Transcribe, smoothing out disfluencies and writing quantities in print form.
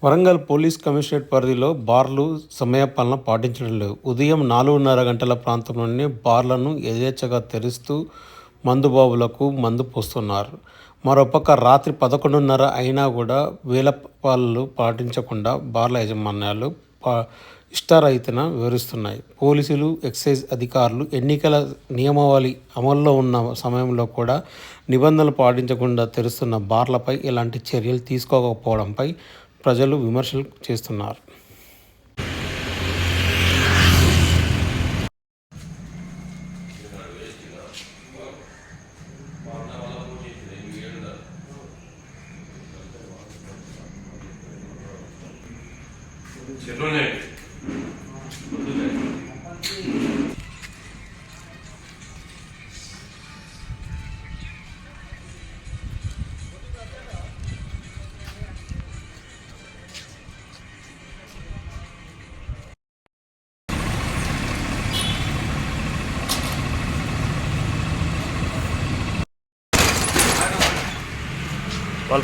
Warangal police commissionerate పరిధిలో బార్లు సమయపాలన పాటించడం లేదు. ఉదయం 4:30 గంటల ప్రాంతంలోనే బార్లను యథేచ్ఛగా తెరుస్తూ మందుబాబులకు మందు పోస్తున్నారు. మరోపక్క రాత్రి 11:30 అయినా కూడా వేళపాలు పాటించకుండా బార్ల యాజమాన్యాలు ఇష్టారీతిన వివరిస్తున్నాయి. పోలీసులు, ఎక్సైజ్ అధికారులు ఎన్నికల నియమావళి అమల్లో ఉన్న సమయంలో కూడా నిబంధనలు పాటించకుండా తెరుస్తున్న బార్లపై ఎలాంటి చర్యలు తీసుకోకపోవడంపై ప్రజలు విమర్శలు చేస్తున్నారు. చెట్లున్నాయి.